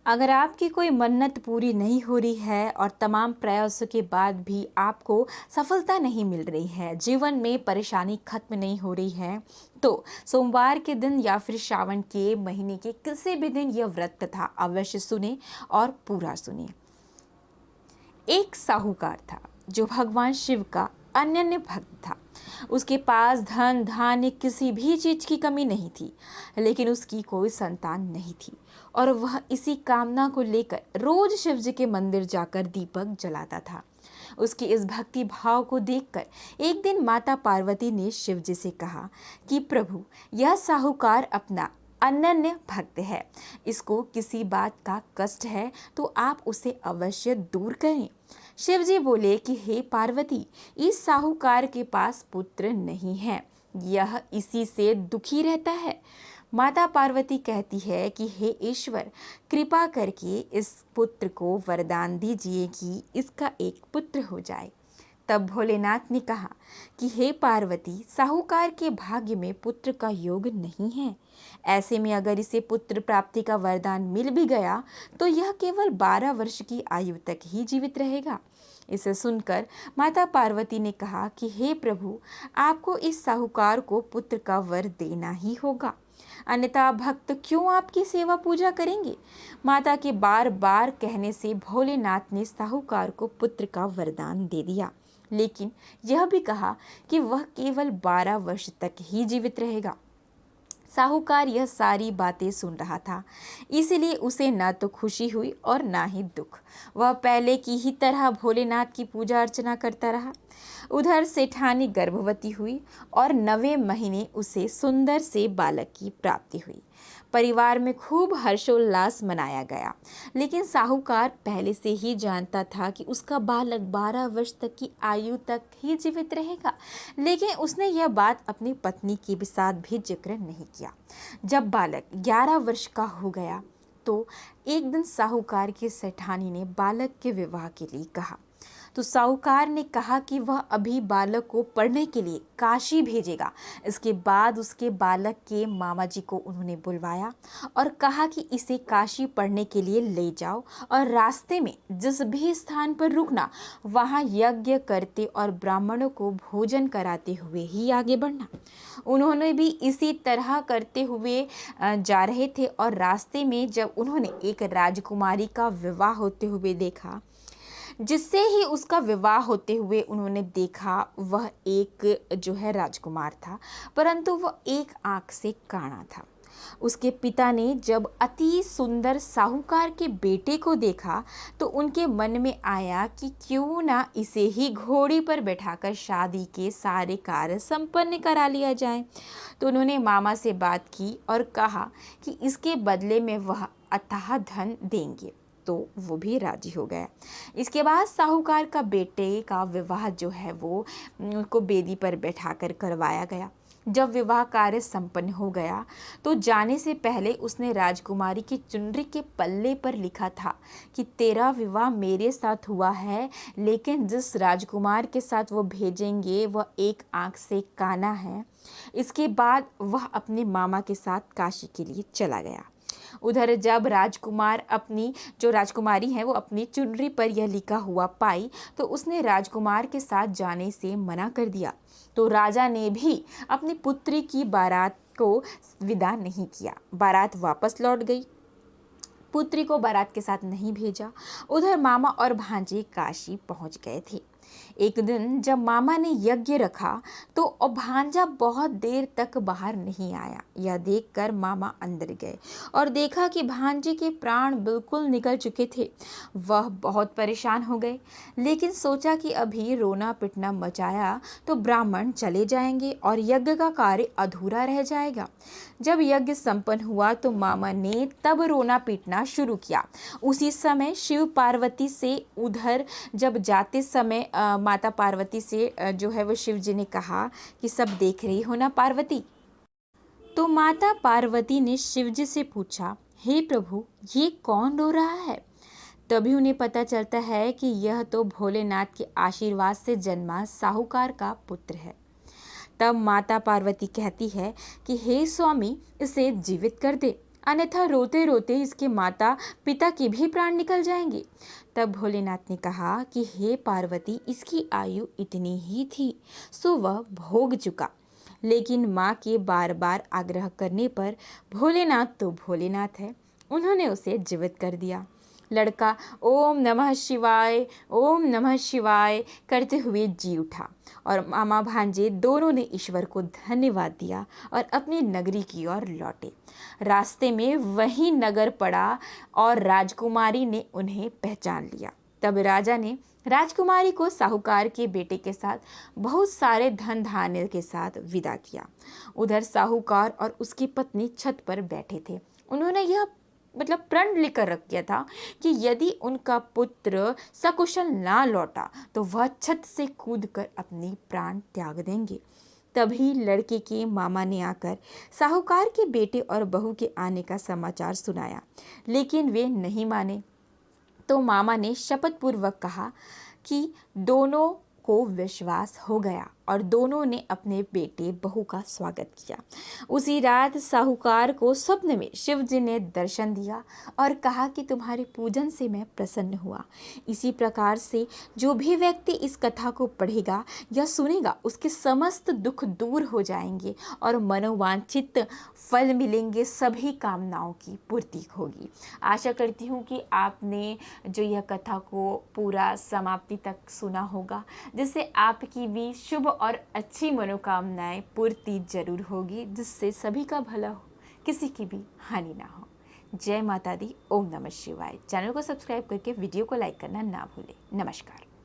अगर आपकी कोई मन्नत पूरी नहीं हो रही है और तमाम प्रयासों के बाद भी आपको सफलता नहीं मिल रही है, जीवन में परेशानी खत्म नहीं हो रही है, तो सोमवार के दिन या फिर श्रावण के महीने के किसी भी दिन यह व्रत कथा अवश्य सुने और पूरा सुने। एक साहूकार था जो भगवान शिव का अनन्य भक्त था। उसके पास धन धान्य किसी भी चीज की कमी नहीं थी, लेकिन उसकी कोई संतान नहीं थी और वह इसी कामना को लेकर रोज शिव जी के मंदिर जाकर दीपक जलाता था। उसकी इस भक्ति भाव को देखकर एक दिन माता पार्वती ने शिव जी से कहा कि प्रभु, यह साहूकार अपना अनन्य भक्त है, इसको किसी बात का कष्ट है तो आप उसे अवश्य दूर करें। शिव जी बोले कि हे पार्वती, इस साहूकार के पास पुत्र नहीं है, यह इसी से दुखी रहता है। माता पार्वती कहती है कि हे ईश्वर, कृपा करके इस पुत्र को वरदान दीजिए कि इसका एक पुत्र हो जाए। तब भोलेनाथ ने कहा कि हे पार्वती, साहूकार के भाग्य में पुत्र का योग नहीं है। ऐसे में अगर इसे पुत्र प्राप्ति का वरदान मिल भी गया तो यह केवल 12 वर्ष की आयु तक ही जीवित रहेगा। इसे सुनकर माता पार्वती ने कहा कि हे प्रभु, आपको इस साहूकार को पुत्र का वर देना ही होगा, अन्यथा भक्त क्यों आपकी सेवा पूजा करेंगे। माता के बार बार कहने से भोलेनाथ ने साहूकार को पुत्र का वरदान दे दिया, लेकिन यह भी कहा कि वह केवल 12 वर्ष तक ही जीवित रहेगा। साहूकार यह सारी बातें सुन रहा था, इसलिए उसे न तो खुशी हुई और ना ही दुख। वह पहले की ही तरह भोलेनाथ की पूजा अर्चना करता रहा। उधर सेठानी गर्भवती हुई और 9वें महीने उसे सुंदर से बालक की प्राप्ति हुई। परिवार में खूब हर्षोल्लास मनाया गया, लेकिन साहूकार पहले से ही जानता था कि उसका बालक 12 वर्ष तक की आयु तक ही जीवित रहेगा, लेकिन उसने यह बात अपनी पत्नी के साथ भी जिक्र नहीं किया। जब बालक 11 वर्ष का हो गया तो एक दिन साहूकार की सेठानी ने बालक के विवाह के लिए कहा। तो साहूकार ने कहा कि वह अभी बालक को पढ़ने के लिए काशी भेजेगा। इसके बाद उसके बालक के मामा जी को उन्होंने बुलवाया और कहा कि इसे काशी पढ़ने के लिए ले जाओ और रास्ते में जिस भी स्थान पर रुकना, वहाँ यज्ञ करते और ब्राह्मणों को भोजन कराते हुए ही आगे बढ़ना। उन्होंने भी इसी तरह करते हुए जा रहे थे और रास्ते में जब उन्होंने एक राजकुमारी का विवाह होते हुए देखा, जिससे ही उसका विवाह होते हुए उन्होंने देखा, वह एक जो है राजकुमार था, परंतु वह एक आंख से काना था। उसके पिता ने जब अति सुंदर साहूकार के बेटे को देखा तो उनके मन में आया कि क्यों ना इसे ही घोड़ी पर बैठाकर शादी के सारे कार्य संपन्न करा लिया जाए। तो उन्होंने मामा से बात की और कहा कि इसके बदले में वह अथाह धन देंगे, तो वो भी राजी हो गया। इसके बाद साहूकार का बेटे का विवाह जो है वो उनको बेदी पर बैठाकर करवाया गया। जब विवाह कार्य संपन्न हो गया तो जाने से पहले उसने राजकुमारी की चुनरी के पल्ले पर लिखा था कि तेरा विवाह मेरे साथ हुआ है, लेकिन जिस राजकुमार के साथ वो भेजेंगे वह एक आंख से काना है। इसके बाद वह अपने मामा के साथ काशी के लिए चला गया। उधर जब राजकुमार अपनी जो राजकुमारी है वो अपनी चुनरी पर यह लिखा हुआ पाई तो उसने राजकुमार के साथ जाने से मना कर दिया। तो राजा ने भी अपनी पुत्री की बारात को विदा नहीं किया। बारात वापस लौट गई, पुत्री को बारात के साथ नहीं भेजा। उधर मामा और भांजे काशी पहुंच गए थे। एक दिन जब मामा ने यज्ञ रखा तो भांजा बहुत देर तक बाहर नहीं आया। यह देखकर मामा अंदर गए और देखा कि भांजे के प्राण बिल्कुल निकल चुके थे। वह बहुत परेशान हो गए, लेकिन सोचा कि अभी रोना पिटना मचाया तो ब्राह्मण चले जाएंगे और यज्ञ का कार्य अधूरा रह जाएगा। जब यज्ञ संपन्न हुआ तो मामा ने तब रोना पीटना शुरू किया। उसी समय शिव पार्वती से उधर जब जाते समय माता पार्वती से जो है वो शिव जी ने कहा कि सब देख रही हो ना पार्वती। तो माता पार्वती ने शिव जी से पूछा, हे प्रभु, ये कौन रो रहा है। तभी उन्हें पता चलता है कि यह तो भोलेनाथ के आशीर्वाद से जन्मा साहूकार का पुत्र है। तब माता पार्वती कहती है कि हे स्वामी, इसे जीवित कर दे। अन्यथा रोते रोते इसके माता पिता के भी प्राण निकल जाएंगे। तब भोलेनाथ ने कहा कि हे पार्वती, इसकी आयु इतनी ही थी, सो वह भोग चुका। लेकिन माँ के बार बार आग्रह करने पर भोलेनाथ तो भोलेनाथ है, उन्होंने उसे जीवित कर दिया। लड़का ओम नमः शिवाय, ओम नमः शिवाय करते हुए जी उठा और मामा भांजे दोनों ने ईश्वर को धन्यवाद दिया और अपनी नगरी की ओर लौटे। रास्ते में वही नगर पड़ा और राजकुमारी ने उन्हें पहचान लिया। तब राजा ने राजकुमारी को साहूकार के बेटे के साथ बहुत सारे धन धान्य के साथ विदा किया। उधर साहूकार और उसकी पत्नी छत पर बैठे थे। उन्होंने यह प्रण लेकर रख दिया था कि यदि उनका पुत्र सकुशल ना लौटा तो वह छत से कूदकर अपनी प्राण त्याग देंगे। तभी लड़के के मामा ने आकर साहूकार के बेटे और बहू के आने का समाचार सुनाया, लेकिन वे नहीं माने। तो मामा ने शपथ पूर्वक कहा कि दोनों को विश्वास हो गया और दोनों ने अपने बेटे बहू का स्वागत किया। उसी रात साहूकार को स्वप्न में शिव जी ने दर्शन दिया और कहा कि तुम्हारे पूजन से मैं प्रसन्न हुआ। इसी प्रकार से जो भी व्यक्ति इस कथा को पढ़ेगा या सुनेगा उसके समस्त दुख दूर हो जाएंगे और मनोवांछित फल मिलेंगे, सभी कामनाओं की पूर्ति होगी। आशा करती हूँ कि आपने जो यह कथा को पूरा समाप्ति तक सुना होगा, जिससे आपकी भी शुभ और अच्छी मनोकामनाएं पूर्ति जरूर होगी, जिससे सभी का भला हो, किसी की भी हानि ना हो। जय माता दी। ओम नमः शिवाय। चैनल को सब्सक्राइब करके वीडियो को लाइक करना ना भूलें। नमस्कार।